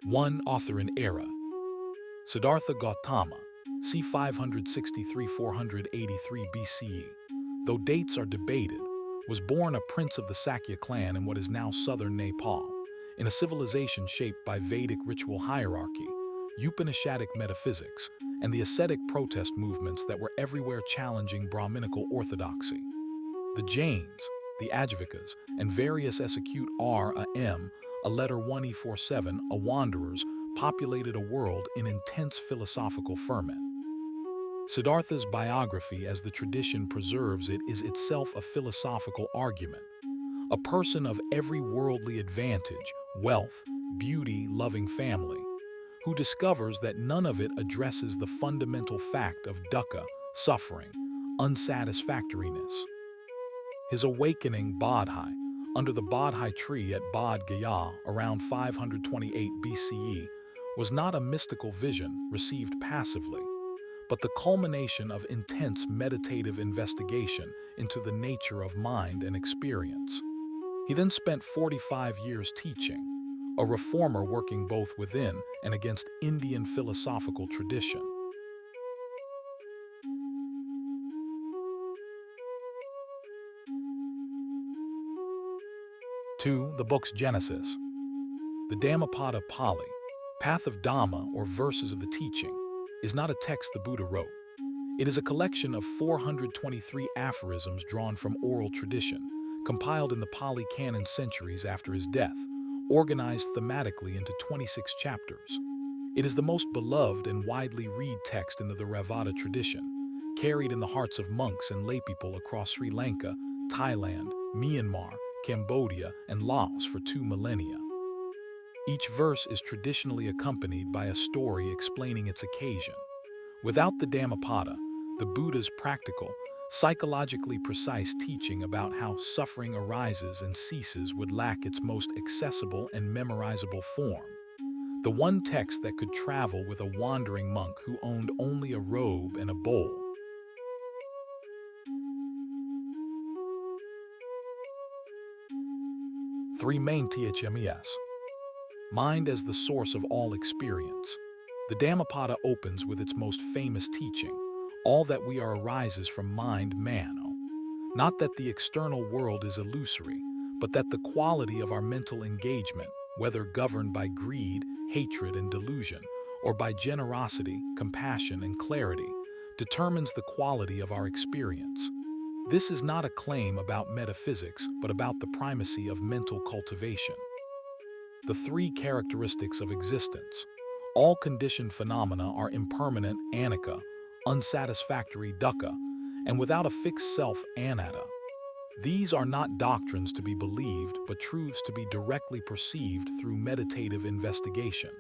One author in era. Siddhartha Gautama, c. 563–483 BCE, though dates are debated, was born a prince of the Sakya clan in what is now southern Nepal, in a civilization shaped by Vedic ritual hierarchy, Upanishadic metaphysics, and the ascetic protest movements that were everywhere challenging Brahminical orthodoxy. The Jains, the Ajvakas, and various execute R, a M, a letter 1E47, a wanderers, populated a world in intense philosophical ferment. Siddhartha's biography, as the tradition preserves it, is itself a philosophical argument. A person of every worldly advantage, wealth, beauty, loving family, who discovers that none of it addresses the fundamental fact of dukkha, suffering, unsatisfactoriness. His awakening, Bodhi, under the Bodhi tree at Bodh Gaya around 528 BCE, was not a mystical vision received passively, but the culmination of intense meditative investigation into the nature of mind and experience. He then spent 45 years teaching, a reformer working both within and against Indian philosophical tradition. 2. The book's genesis. The Dhammapada Pali, Path of Dhamma or Verses of the Teaching, is not a text the Buddha wrote. It is a collection of 423 aphorisms drawn from oral tradition, compiled in the Pali canon centuries after his death, organized thematically into 26 chapters. It is the most beloved and widely read text in the Theravada tradition, carried in the hearts of monks and laypeople across Sri Lanka, Thailand, Myanmar, Cambodia, and Laos for 2 millennia. Each verse is traditionally accompanied by a story explaining its occasion. Without the Dhammapada, the Buddha's practical, psychologically precise teaching about how suffering arises and ceases would lack its most accessible and memorizable form. The one text that could travel with a wandering monk who owned only a robe and a bowl. 3 main THMES. Mind as the source of all experience. The Dhammapada opens with its most famous teaching, all that we are arises from mind, mano. Not that the external world is illusory, but that the quality of our mental engagement, whether governed by greed, hatred, and delusion, or by generosity, compassion, and clarity, determines the quality of our experience. This is not a claim about metaphysics, but about the primacy of mental cultivation. The 3 characteristics of existence. All conditioned phenomena are impermanent, anicca, unsatisfactory, dukkha, and without a fixed self, anatta. These are not doctrines to be believed, but truths to be directly perceived through meditative investigation.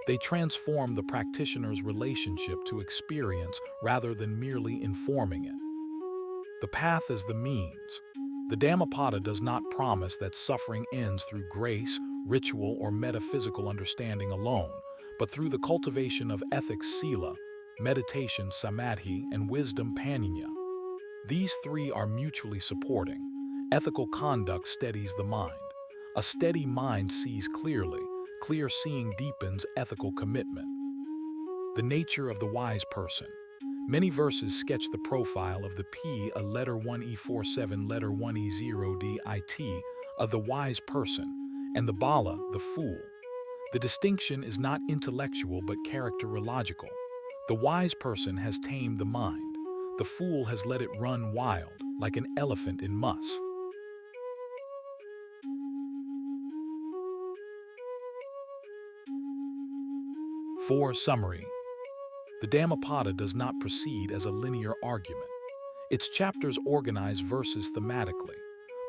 They transform the practitioner's relationship to experience rather than merely informing it. The path is the means. The Dhammapada does not promise that suffering ends through grace, ritual, or metaphysical understanding alone, but through the cultivation of ethics, sila, meditation, samadhi, and wisdom, panyaya. These 3 are mutually supporting. Ethical conduct steadies the mind. A steady mind sees clearly. Clear seeing deepens ethical commitment. The nature of the wise person. Many verses sketch the profile of the P, a letter 1E47, letter 1E0DIT, of the wise person, and the Bala, the fool. The distinction is not intellectual but characterological. The wise person has tamed the mind. The fool has let it run wild, like an elephant in muss. 4. Summary. The Dhammapada does not proceed as a linear argument. Its chapters organize verses thematically.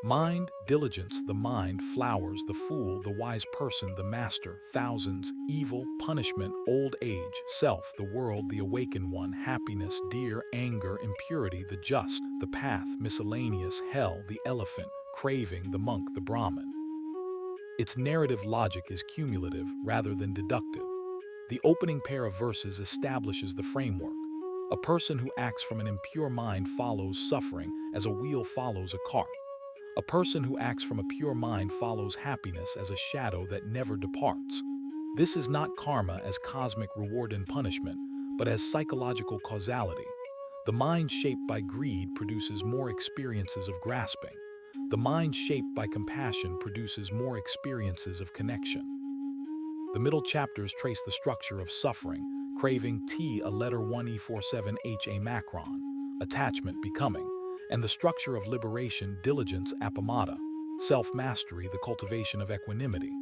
Mind, diligence, the mind, flowers, the fool, the wise person, the master, thousands, evil, punishment, old age, self, the world, the awakened one, happiness, dear, anger, impurity, the just, the path, miscellaneous, hell, the elephant, craving, the monk, the Brahmin. Its narrative logic is cumulative rather than deductive. The opening pair of verses establishes the framework. A person who acts from an impure mind follows suffering as a wheel follows a cart. A person who acts from a pure mind follows happiness as a shadow that never departs. This is not karma as cosmic reward and punishment, but as psychological causality. The mind shaped by greed produces more experiences of grasping. The mind shaped by compassion produces more experiences of connection. The middle chapters trace the structure of suffering, craving T, a letter 1E47 H, a macron, attachment, becoming, and the structure of liberation, diligence, appamada, self-mastery, the cultivation of equanimity.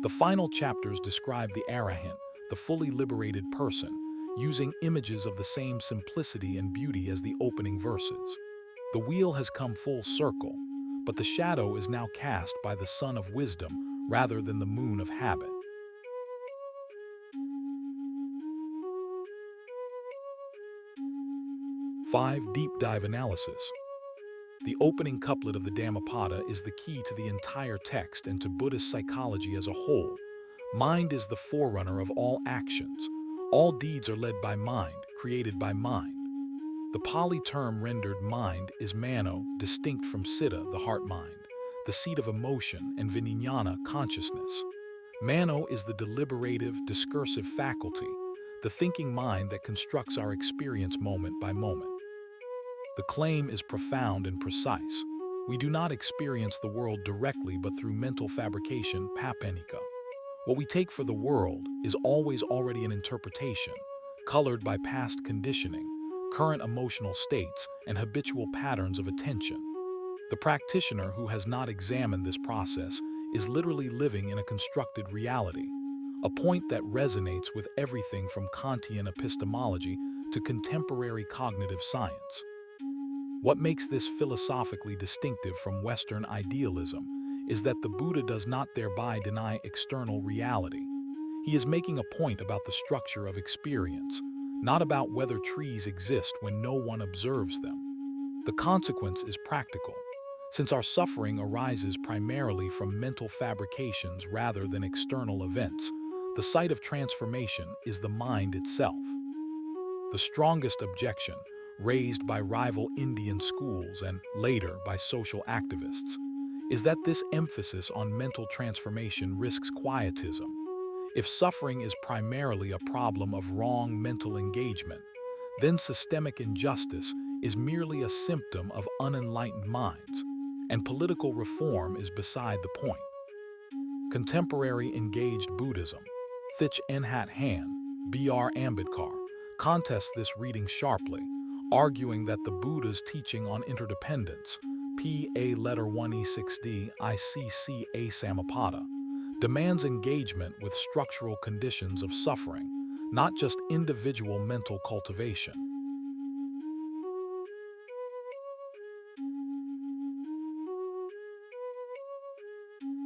The final chapters describe the arahant, the fully liberated person, using images of the same simplicity and beauty as the opening verses. The wheel has come full circle, but the shadow is now cast by the sun of wisdom rather than the moon of habit. 5. Deep dive analysis. The opening couplet of the Dhammapada is the key to the entire text and to Buddhist psychology as a whole. Mind is the forerunner of all actions. All deeds are led by mind, created by mind. The Pali term rendered mind is mano, distinct from citta, the heart-mind, the seat of emotion, and vijnana, consciousness. Mano is the deliberative, discursive faculty, the thinking mind that constructs our experience moment by moment. The claim is profound and precise. We do not experience the world directly but through mental fabrication, papanika. What we take for the world is always already an interpretation, colored by past conditioning, current emotional states, and habitual patterns of attention. The practitioner who has not examined this process is literally living in a constructed reality, a point that resonates with everything from Kantian epistemology to contemporary cognitive science. What makes this philosophically distinctive from Western idealism is that the Buddha does not thereby deny external reality. He is making a point about the structure of experience, not about whether trees exist when no one observes them. The consequence is practical. Since our suffering arises primarily from mental fabrications rather than external events, the site of transformation is the mind itself. The strongest objection, raised by rival Indian schools and later by social activists, is that this emphasis on mental transformation risks quietism. If suffering is primarily a problem of wrong mental engagement, then systemic injustice is merely a symptom of unenlightened minds, and political reform is beside the point. Contemporary engaged Buddhism, Thich Nhat Hanh, B.R. Ambedkar, contests this reading sharply, arguing that the Buddha's teaching on interdependence, P.A. letter 1E6D ICCA Sammapada, demands engagement with structural conditions of suffering, not just individual mental cultivation.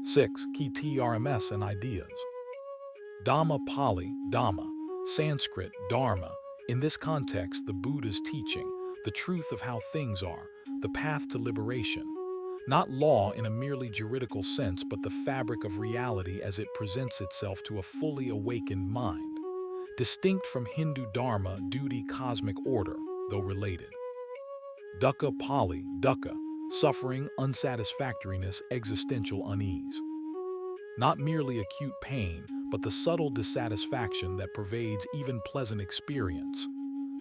6. Key TRMS and ideas. Dhamma, Pali, Dhamma, Sanskrit, Dharma. In this context, the Buddha's teaching, the truth of how things are, the path to liberation. Not law in a merely juridical sense, but the fabric of reality as it presents itself to a fully awakened mind. Distinct from Hindu Dharma, duty, cosmic order, though related. Dukkha, Pali, dukkha, suffering, unsatisfactoriness, existential unease. Not merely acute pain, but the subtle dissatisfaction that pervades even pleasant experience.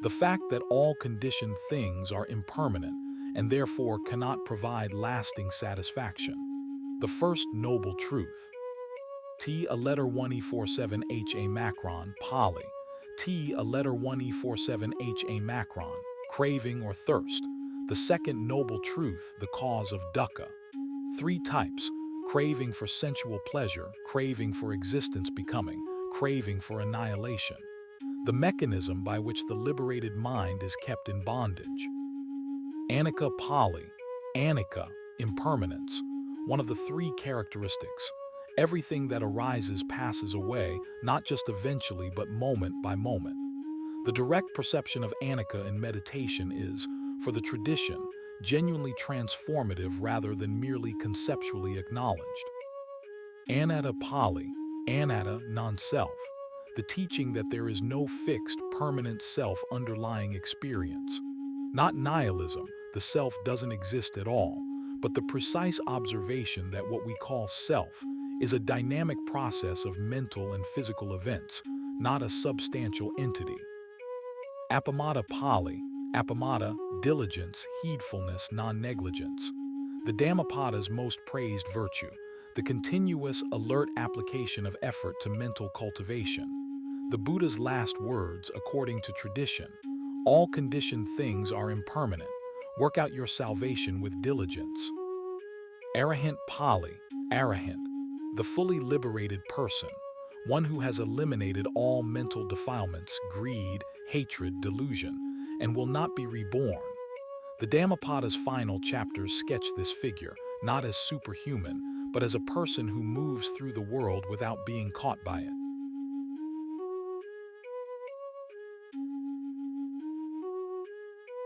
The fact that all conditioned things are impermanent and therefore cannot provide lasting satisfaction. The first noble truth. T, a letter 1E47 H, a macron, Pali. T, a letter 1E47 H, a macron, craving or thirst. The second noble truth, the cause of dukkha. 3 types: craving for sensual pleasure, craving for existence becoming, craving for annihilation. The mechanism by which the liberated mind is kept in bondage. Anicca, Pali. Anicca, impermanence. One of the 3 characteristics. Everything that arises passes away, not just eventually but moment by moment. The direct perception of anicca in meditation is, for the tradition, genuinely transformative rather than merely conceptually acknowledged. Anatta, Pali. Anatta, non-self. The teaching that there is no fixed, permanent self underlying experience. Not nihilism, the self doesn't exist at all, but the precise observation that what we call self is a dynamic process of mental and physical events, not a substantial entity. Appamada Pali, Appamada, diligence, heedfulness, non-negligence. The Dhammapada's most praised virtue, the continuous, alert application of effort to mental cultivation. The Buddha's last words, according to tradition, all conditioned things are impermanent. Work out your salvation with diligence. Arahant Pali, Arahant, the fully liberated person, one who has eliminated all mental defilements, greed, hatred, delusion, and will not be reborn. The Dhammapada's final chapters sketch this figure, not as superhuman, but as a person who moves through the world without being caught by it.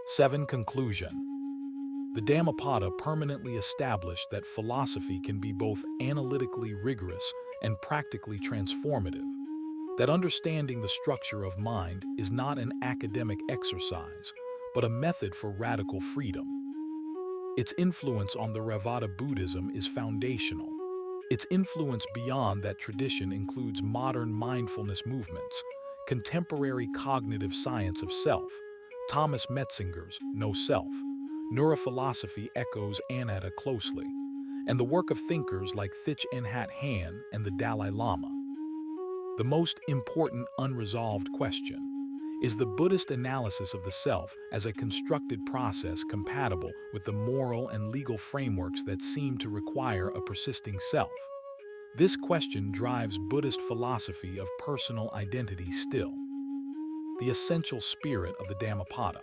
7. Conclusion. The Dhammapada permanently established that philosophy can be both analytically rigorous and practically transformative, that understanding the structure of mind is not an academic exercise, but a method for radical freedom. Its influence on the Theravada Buddhism is foundational. Its influence beyond that tradition includes modern mindfulness movements, contemporary cognitive science of self, Thomas Metzinger's No Self, neurophilosophy echoes anatta closely, and the work of thinkers like Thich Nhat Hanh and the Dalai Lama. The most important unresolved question is the Buddhist analysis of the self as a constructed process compatible with the moral and legal frameworks that seem to require a persisting self. This question drives Buddhist philosophy of personal identity still. The essential spirit of the Dhammapada.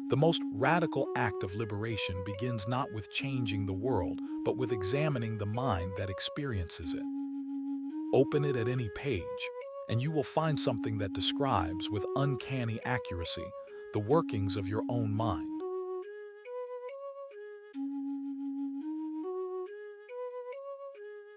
The most radical act of liberation begins not with changing the world, but with examining the mind that experiences it. Open it at any page, and you will find something that describes with uncanny accuracy the workings of your own mind.